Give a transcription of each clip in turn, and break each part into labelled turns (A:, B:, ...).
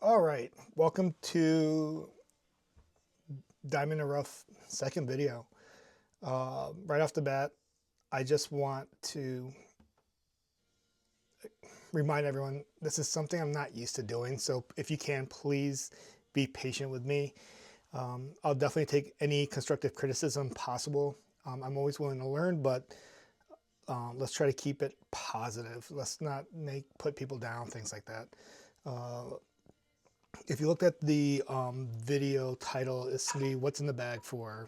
A: All right, welcome to Diamond in the Rough second video. Right off the bat, I just want to remind everyone this is something I'm not used to doing. So if you can, please be patient with me. I'll definitely take any constructive criticism possible. I'm always willing to learn, but let's try to keep it positive. Let's not put people down, things like that. If you looked at the video title, it's going to be what's in the bag for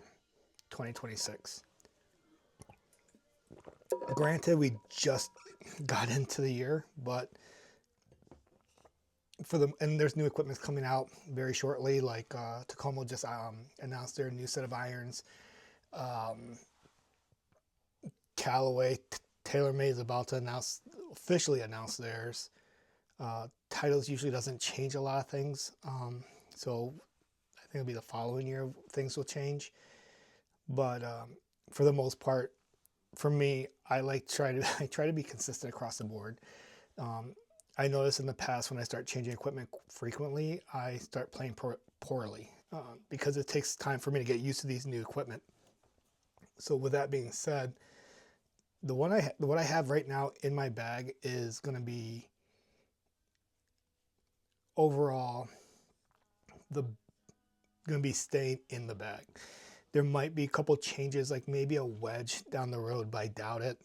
A: 2026. Granted, we just got into the year, but and there's new equipment coming out very shortly. Like Tacoma just announced their new set of irons. Callaway, TaylorMade is about to officially announce theirs. Titles usually doesn't change a lot of things, so I think it'll be the following year things will change. But for the most part, for me, I try to be consistent across the board. I notice in the past when I start changing equipment frequently, I start playing poorly because it takes time for me to get used to these new equipment. So with that being said, what I have right now in my bag is going to be overall going to be staying in the bag. There might be a couple changes, like maybe a wedge down the road, but I doubt it.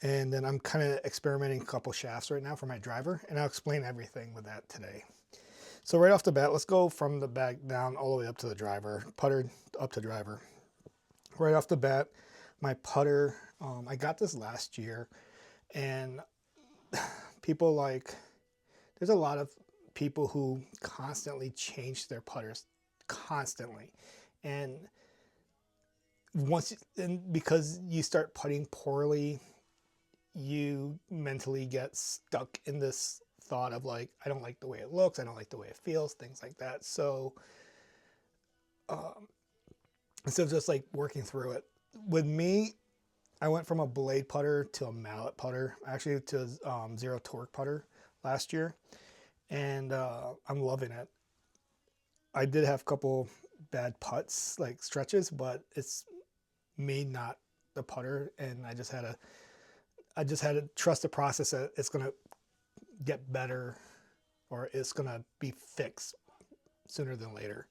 A: And then I'm kind of experimenting a couple shafts right now for my driver, and I'll explain everything with that today. So right off the bat, let's go from the bag down all the way up to the driver, putter up to driver. Right off the bat, my putter, I got this last year, and people there's a lot of people who constantly change their putters, constantly. And because you start putting poorly, you mentally get stuck in this thought of like, I don't like the way it looks, I don't like the way it feels, things like that. So instead of just like working through it, with me, I went from a blade putter to a mallet putter, actually to a zero torque putter last year, and I'm loving it. I did have a couple bad putts, like stretches, but it's me, not the putter, and I just had to trust the process that it's gonna get better, or it's gonna be fixed sooner than later.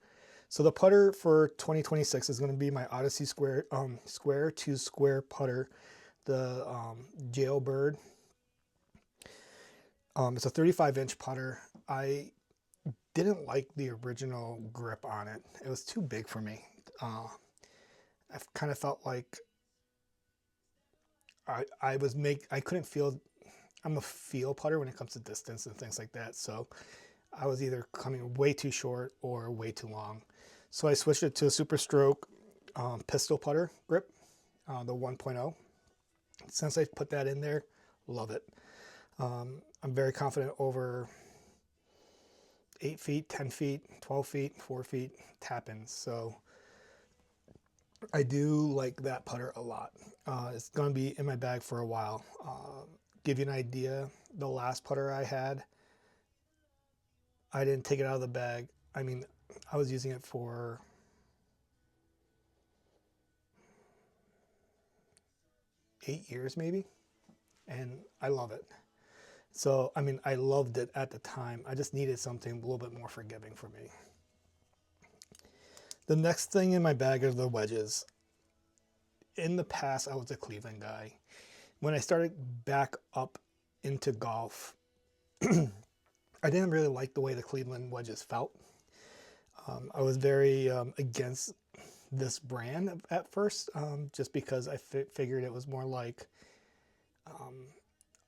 A: So the putter for 2026 is going to be my Odyssey square to square putter, the Jailbird. It's a 35-inch putter. I didn't like the original grip on it. It was too big for me. I kind of felt like I couldn't feel. I'm a feel putter when it comes to distance and things like that. So I was either coming way too short or way too long. So I switched it to a Super Stroke pistol putter grip, the 1.0. Since I put that in there, love it. I'm very confident over 8 feet, 10 feet, 12 feet, 4 feet tap-ins. So I do like that putter a lot. It's going to be in my bag for a while. Give you an idea, the last putter I had, I didn't take it out of the bag. I mean, I was using it for 8 years maybe, and I love it. So, I mean, I loved it at the time. I just needed something a little bit more forgiving for me. The next thing in my bag are the wedges. In the past, I was a Cleveland guy. When I started back up into golf, I didn't really like the way the Cleveland wedges felt. I was very against this brand at first, just because I figured it was more like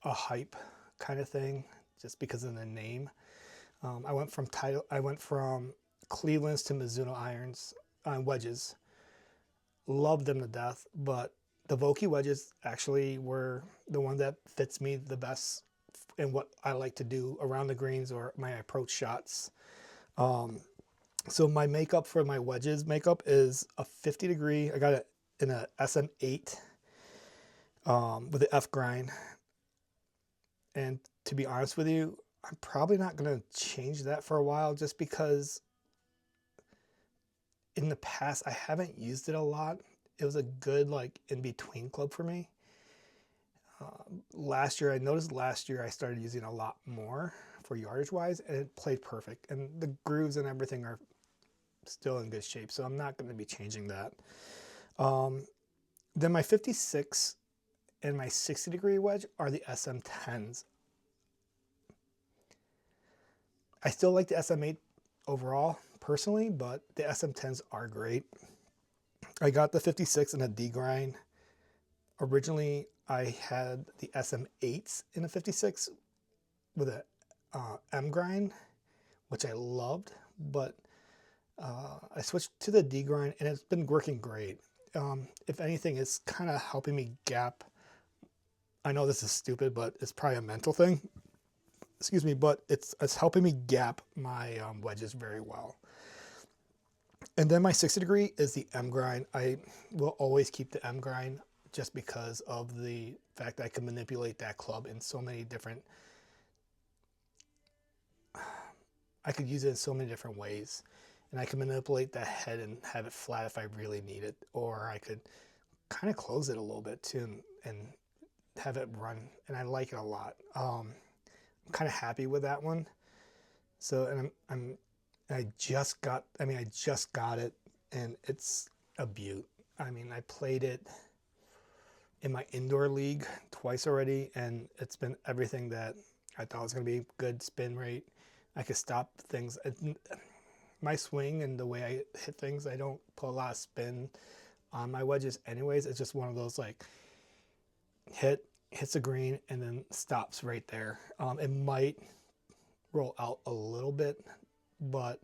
A: a hype kind of thing, just because of the name. I went from Cleveland's to Mizuno irons, wedges. Loved them to death, but the Vokey wedges actually were the one that fits me the best in what I like to do around the greens or my approach shots. So my makeup for my wedges is a 50 degree. I got it in a SM8 with the F grind. And to be honest with you, I'm probably not going to change that for a while just because in the past I haven't used it a lot. It was a good like in between club for me. Last year I started using a lot more for yardage wise, and it played perfect. And the grooves and everything are still in good shape, so I'm not going to be changing that. Then my 56 and my 60-degree wedge are the SM10s. I still like the SM8 overall personally, but the SM10s are great. I got the 56 in a D grind. Originally, I had the SM8s in a 56 with a M grind, which I loved, but I switched to the D grind and it's been working great. If anything, it's kind of helping me gap. I know this is stupid, but it's probably a mental thing. Excuse me, but it's helping me gap my wedges very well. And then my 60-degree is the M grind. I will always keep the M grind just because of the fact that I can manipulate that club in so many different, I could use it in so many different ways. And I can manipulate that head and have it flat if I really need it. Or I could kind of close it a little bit too and have it run. And I like it a lot. I'm kind of happy with that one. So, and I just got it and it's a beaut. I mean, I played it in my indoor league twice already, and it's been everything that I thought was going to be. Good spin rate. I could stop things. My swing and the way I hit things, I don't put a lot of spin on my wedges anyways. It's just one of those like hits a green and then stops right there. It might roll out a little bit, and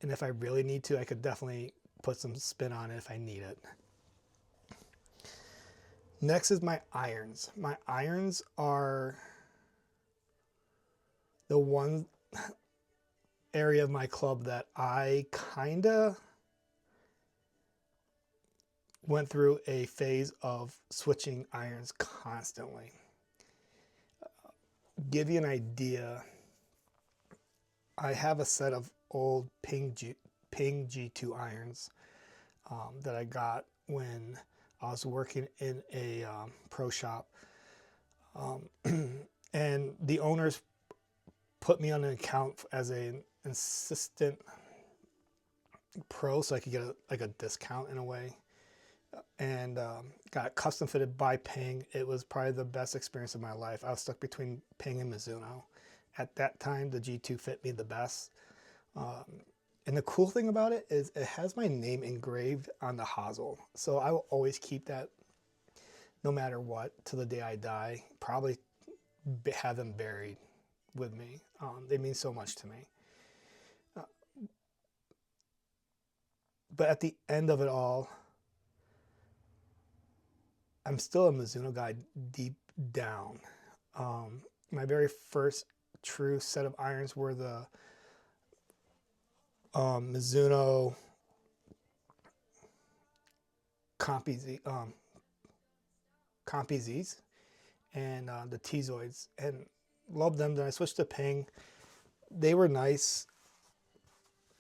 A: if I really need to, I could definitely put some spin on it if I need it. Next is my irons. My irons are the one area of my club that I kind of went through a phase of switching irons constantly. Give you an idea, I have a set of old Ping G2 irons that I got when I was working in a pro shop. And the owners put me on an account as an assistant pro so I could get a discount in a way. And got custom fitted by Ping. It was probably the best experience of my life. I was stuck between Ping and Mizuno. At that time, the G2 fit me the best. And the cool thing about it is it has my name engraved on the hosel. So I will always keep that no matter what till the day I die. Probably have them buried with me. They mean so much to me. But at the end of it all, I'm still a Mizuno guy deep down. My very first true set of irons were the Mizuno Compi Zs and the T-Zoids, and loved them. Then I switched to Ping. They were nice,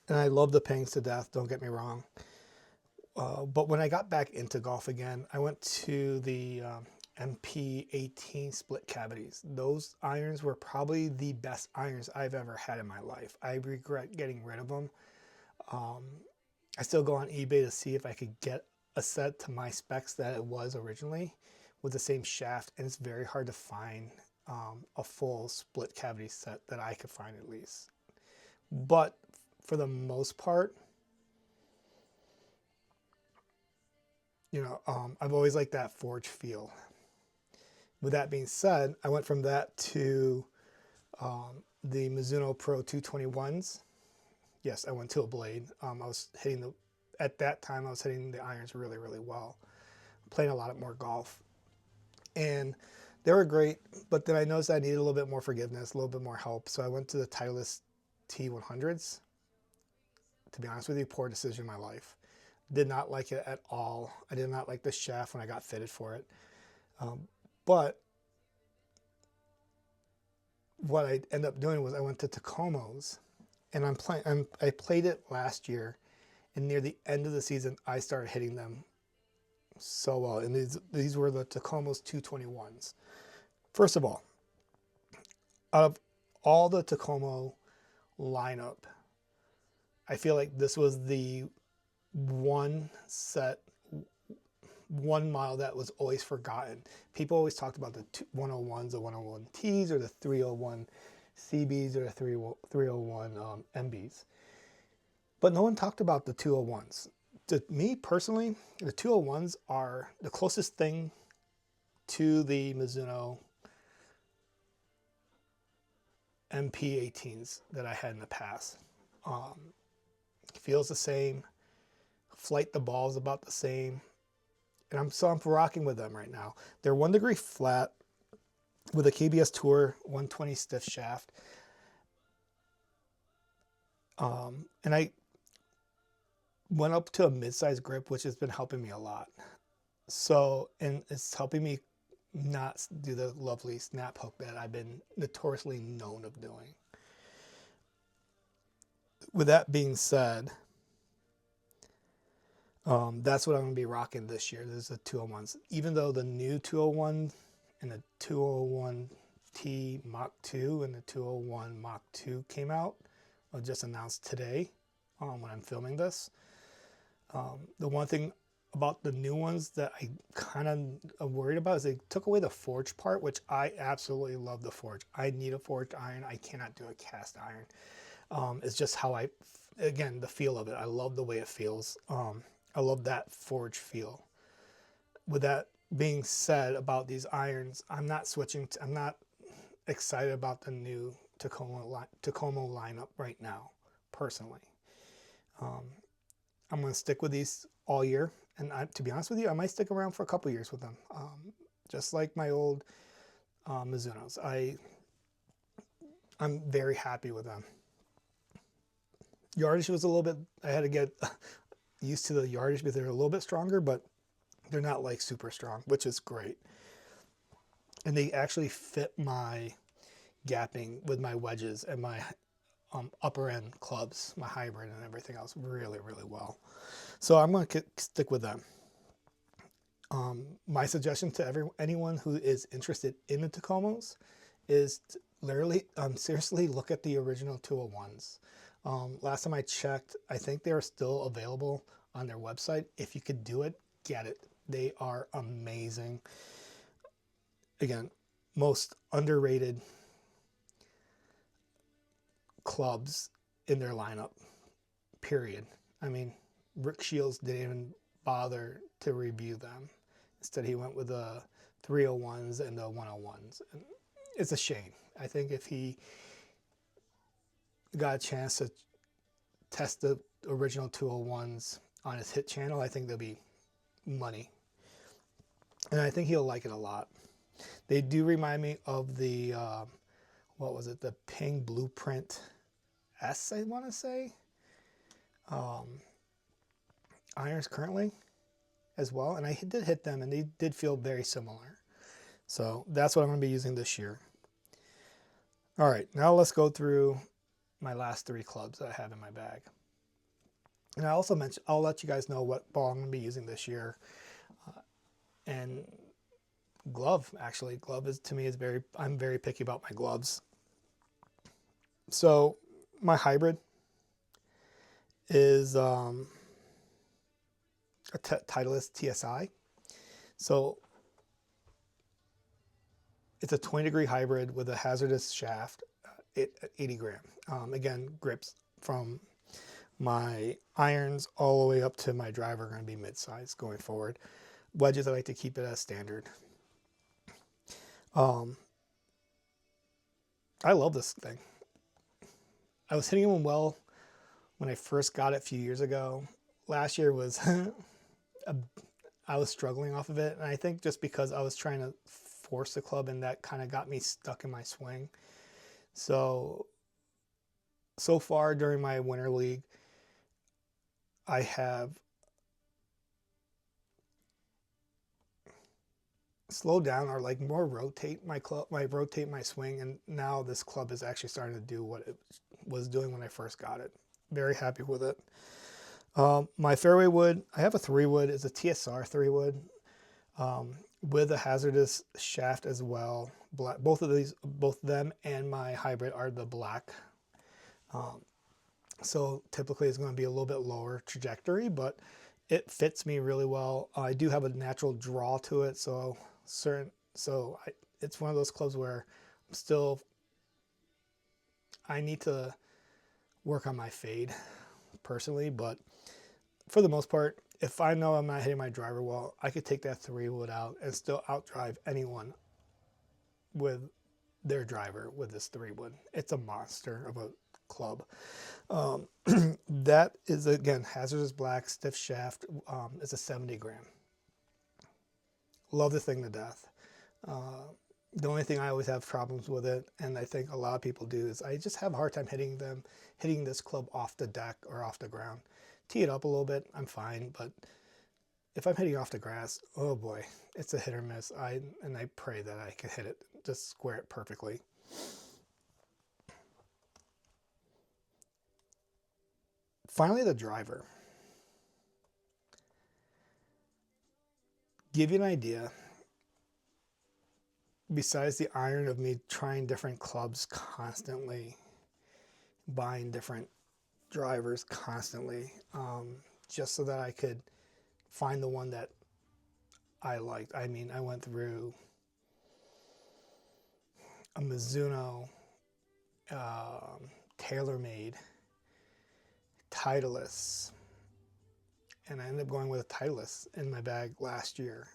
A: and I love the Pings to death, don't get me wrong. But when I got back into golf again, I went to the MP18 split cavities. Those irons were probably the best irons I've ever had in my life. I regret getting rid of them. I still go on eBay to see if I could get a set to my specs that it was originally with the same shaft, and it's very hard to find a full split cavity set that I could find at least. But for the most part, I've always liked that forged feel. With that being said, I went from that to the Mizuno Pro 221s. Yes, I went to a blade. At that time, I was hitting the irons really, really well. Playing a lot more golf. And they were great, but then I noticed I needed a little bit more forgiveness, a little bit more help. So I went to the Titleist T100s. To be honest with you, poor decision in my life. Did not like it at all. I did not like the shaft when I got fitted for it. But what I ended up doing was I went to Tacomo's, and I played it last year, and near the end of the season, I started hitting them so well. And these were the Tacomo's 221s. First of all, out of all the Tacomo lineup, I feel like this was the one model that was always forgotten. People always talked about the 101s, the 101Ts, or the 301 CBs, or the 301 MBs. But no one talked about the 201s. To me personally, the 201s are the closest thing to the Mizuno MP18s that I had in the past. Feels the same. Flight the ball is about the same. And I'm rocking with them right now. They're 1 degree flat with a KBS Tour 120 stiff shaft. And I went up to a mid-size grip, which has been helping me a lot. So, and it's helping me not do the lovely snap hook that I've been notoriously known of doing. With that being said, that's what I'm going to be rocking this year. There's the 201s. Even though the new 201 and the 201T Mach 2 and the 201 Mach 2 came out, just announced today when I'm filming this. The one thing about the new ones that I kind of am worried about is they took away the forge part, which I absolutely love the forge. I need a forged iron. I cannot do a cast iron. It's just how again, the feel of it. I love the way it feels. I love that forge feel. With that being said about these irons, I'm not excited about the new Tacomo lineup right now, personally. I'm going to stick with these all year. And to be honest with you, I might stick around for a couple years with them. Just like my old Mizunos. I'm very happy with them. Yardage was a little bit, I had to get used to the yardage because they're a little bit stronger, but they're not like super strong, which is great. And they actually fit my gapping with my wedges and my upper end clubs, my hybrid and everything else really, really well. So I'm going to stick with them. My suggestion to anyone who is interested in the Tacomos is to literally, seriously look at the original 201s. Last time I checked, I think they are still available on their website. If you could do it, get it. They are amazing. Again, most underrated clubs in their lineup, period. I mean, Rick Shields didn't even bother to review them. Instead, he went with the 301s and the 101s. And it's a shame. I think if he got a chance to test the original 201s on his hit channel, I think there'll be money. And I think he'll like it a lot. They do remind me of the, what was it, the Ping Blueprint S, I want to say. Irons currently as well. And I did hit them and they did feel very similar. So that's what I'm going to be using this year. All right, now let's go through my last 3 clubs that I have in my bag. And I also mentioned, I'll let you guys know what ball I'm going to be using this year. And glove, actually. Glove is, to me, is I'm very picky about my gloves. So my hybrid is a Titleist TSI. So it's a 20-degree hybrid with a hazardous shaft, 80 gram. Again, grips from my irons all the way up to my driver are going to be mid-size going forward. Wedges, I like to keep it as standard. I love this thing. I was hitting them well when I first got it a few years ago. Last year was, I was struggling off of it. And I think just because I was trying to force the club and that kind of got me stuck in my swing. So far during my winter league, I have slow down or like more rotate my club, rotate my swing, and now this club is actually starting to do what it was doing when I first got it. Very happy with it. My fairway wood, I have a 3-wood. It's a TSR 3-wood with a hazardous shaft as well. Black, both of them and my hybrid are the black. So typically it's going to be a little bit lower trajectory, but it fits me really well. I do have a natural draw to it, so it's one of those clubs where I need to work on my fade personally, but for the most part, if I know I'm not hitting my driver well, I could take that 3-wood out and still outdrive anyone with their driver with this 3-wood. It's a monster of a club. That is, again, hazardous black, stiff shaft. It's a 70 gram. Love the thing to death. The only thing I always have problems with it, and I think a lot of people do, is I just have a hard time hitting this club off the deck or off the ground. Tee it up a little bit, I'm fine, but if I'm hitting off the grass, oh boy, it's a hit or miss. And I pray that I can hit it, just square it perfectly. Finally, the driver. Give you an idea, besides the iron of me trying different clubs constantly, buying different drivers constantly, just so that I could find the one that I liked. I mean, I went through a Mizuno, TaylorMade, Titleist, and I ended up going with a Titleist in my bag last year.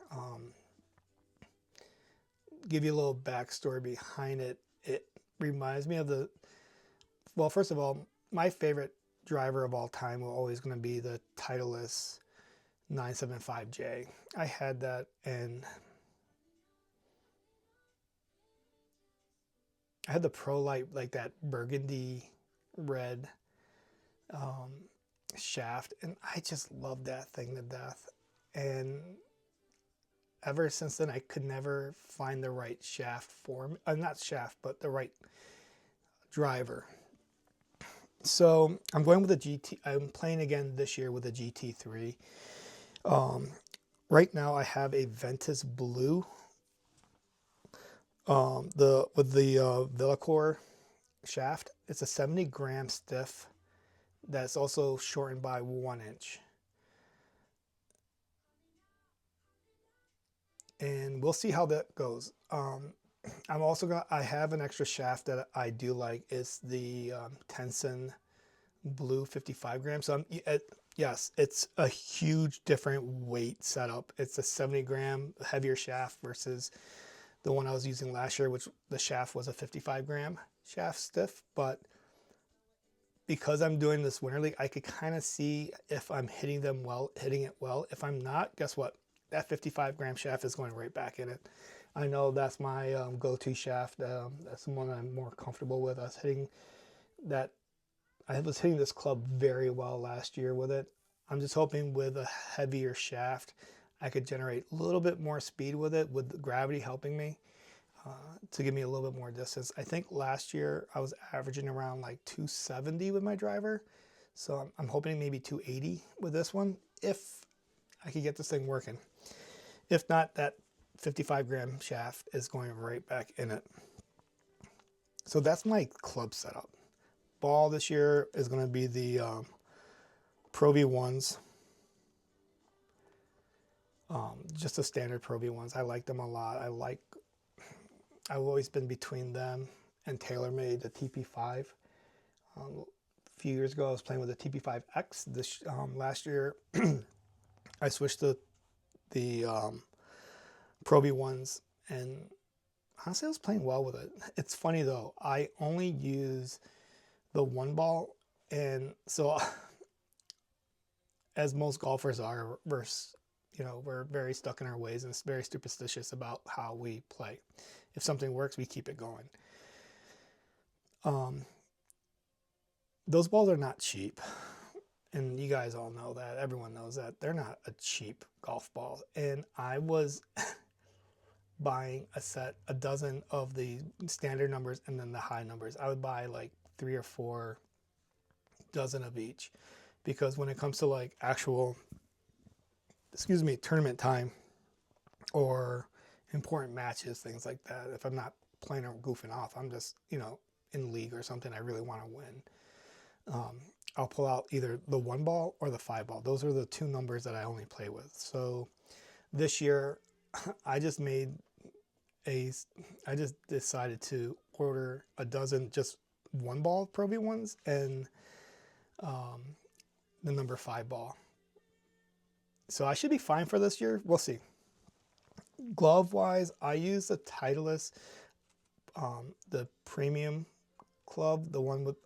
A: Give you a little backstory behind it. It reminds me of well, first of all, my favorite driver of all time will always going to be the Titleist 975J. I had that, and I had the Pro Light, like that burgundy red shaft, and I just loved that thing to death. And ever since then, I could never find the right shaft for me. Not shaft, but the right driver. So I'm going with a GT. I'm playing again this year with a GT3. Right now I have a Ventus Blue. With the Villacor shaft. It's a 70 gram stiff that's also shortened by 1 inch. And we'll see how that goes. I have an extra shaft that I do like. It's the Tenson Blue 55 grams. So yes, it's a huge different weight setup. It's a 70 gram heavier shaft versus the one I was using last year, which the shaft was a 55 gram shaft stiff. But because I'm doing this winter league, I could kind of see if I'm hitting it well. If I'm not, guess what? That 55 gram shaft is going right back in it. I know that's my go-to shaft. That's the one I'm more comfortable with. I was hitting this club very well last year with it. I'm just hoping with a heavier shaft, I could generate a little bit more speed with it, with the gravity helping me to give me a little bit more distance. I think last year I was averaging around like 270 with my driver. So I'm hoping maybe 280 with this one, if I could get this thing working. If not, that 55 gram shaft is going right back in it. So that's my club setup. Ball this year is going to be the Pro V1s. Just the standard Pro V1s. I like them a lot. I've always been between them and TaylorMade, the TP5. A few years ago, I was playing with the TP5X. Last year, I switched to the Pro V1s, and honestly, I was playing well with it. It's funny though, I only use the one ball, and so as most golfers are, we're very stuck in our ways and very superstitious about how we play. If something works, we keep it going. Those balls are not cheap. And you guys all know that. Everyone knows that. They're not a cheap golf ball. And I was buying a dozen of the standard numbers and then the high numbers. I would buy like 3 or 4 dozen of each, because when it comes to like actual, tournament time or important matches, things like that, if I'm not playing or goofing off, I'm just, in league or something, I really want to win. I'll pull out either the 1 ball or the 5 ball. Those are the 2 numbers that I only play with. So this year, I just decided to order a dozen just 1 ball Pro V1s and the number 5 ball. So I should be fine for this year. We'll see. Glove wise, I use the Titleist, the premium club, the one with,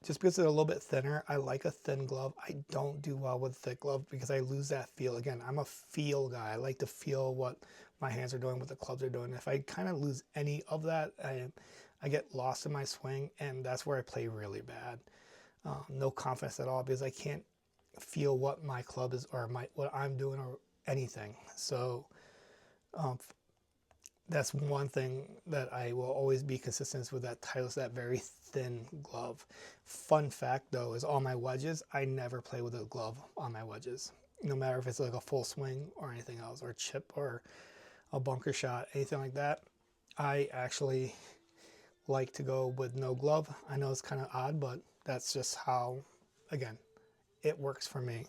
A: just because they're a little bit thinner. I like a thin glove. I don't do well with thick glove because I lose that feel. Again, I'm a feel guy. I like to feel what my hands are doing, what the clubs are doing. If I kind of lose any of that, I get lost in my swing, and that's where I play really bad. No confidence at all, because I can't feel what my club is or what I'm doing or anything. So that's one thing that I will always be consistent with, that Titleist, that very thin glove. Fun fact though is all my wedges, I never play with a glove on my wedges. No matter if it's like a full swing or anything else, or chip or a bunker shot, anything like that. I actually like to go with no glove. I know it's kind of odd, but that's just how, again, it works for me.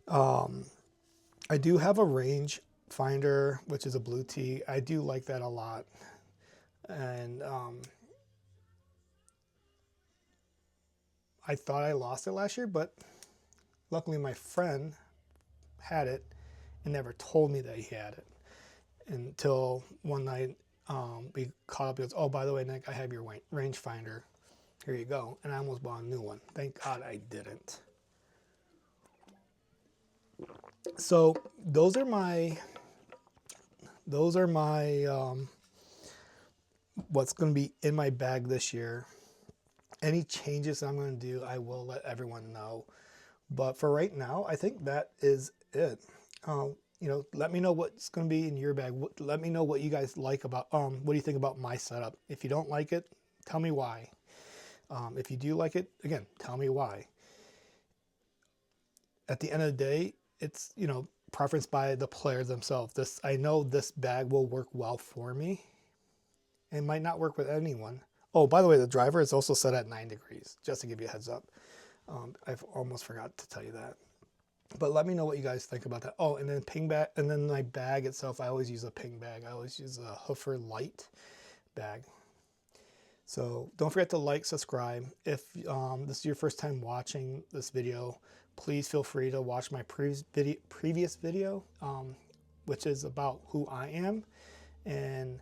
A: I do have a range finder, which is a blue tee. I do like that a lot. And I thought I lost it last year, but luckily my friend had it and never told me that he had it until one night we caught up. He goes, "Oh, by the way, Nick, I have your range finder. Here you go." And I almost bought a new one. Thank God I didn't. So those are my what's going to be in my bag this year. Any changes I'm going to do, I will let everyone know. But for right now, I think that is it. Let me know what's going to be in your bag. Let me know what you guys like about, what do you think about my setup? If you don't like it, tell me why. If you do like it, again, tell me why. At the end of the day, it's, preference by the players themselves. I know this bag will work well for me. It might not work with anyone. Oh, by the way, the driver is also set at 9 degrees, just to give you a heads up. I've almost forgot to tell you that. But let me know what you guys think about that. Oh, and then ping bag, and then my bag itself, I always use a ping bag. I always use a Hoofer Light bag. So don't forget to like, subscribe. If this is your first time watching this video, please feel free to watch my previous video, which is about who I am and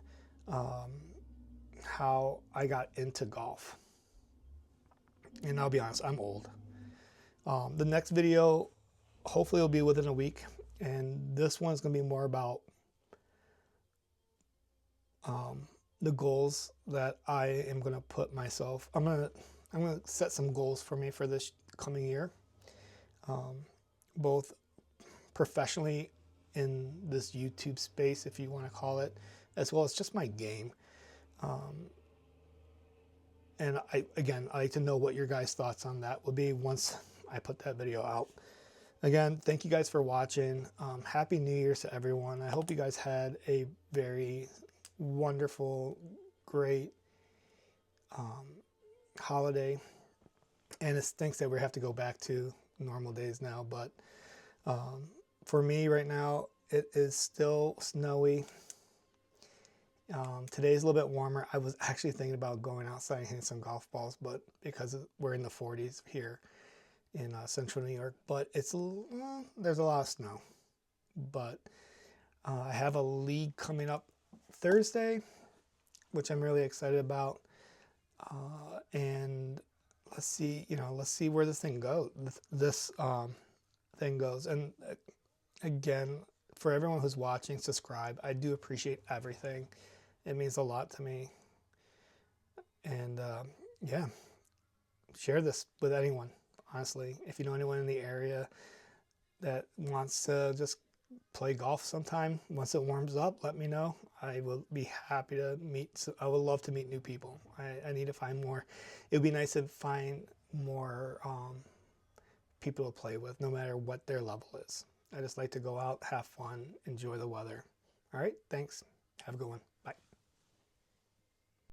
A: how I got into golf. And I'll be honest, I'm old. The next video, hopefully, will be within a week, and this one's going to be more about the goals that I am going to put myself. I'm going to set some goals for me for this coming year, both professionally in this YouTube space, if you want to call it, as well as just my game. And I like to know what your guys' thoughts on that will be once I put that video out. Again, thank you guys for watching. Happy New Year's to everyone. I hope you guys had a very wonderful, great holiday. And it stinks that we have to go back to normal days now. But for me right now, it is still snowy. Today's a little bit warmer. I was actually thinking about going outside and hitting some golf balls, but because we're in the 40s here in central New York, but there's a lot of snow. But I have a league coming up Thursday, which I'm really excited about. And let's see where this thing goes. Thing goes. And again, for everyone who's watching, subscribe. I do appreciate everything. It means a lot to me. And yeah, share this with anyone. Honestly, if you know anyone in the area that wants to just play golf sometime. Once it warms up, let me know. I will be happy to meet. I would love to meet new people. I need to find more. It would be nice to find more people to play with, no matter what their level is. I just like to go out, have fun, enjoy the weather. All right, thanks. Have a good one. Bye.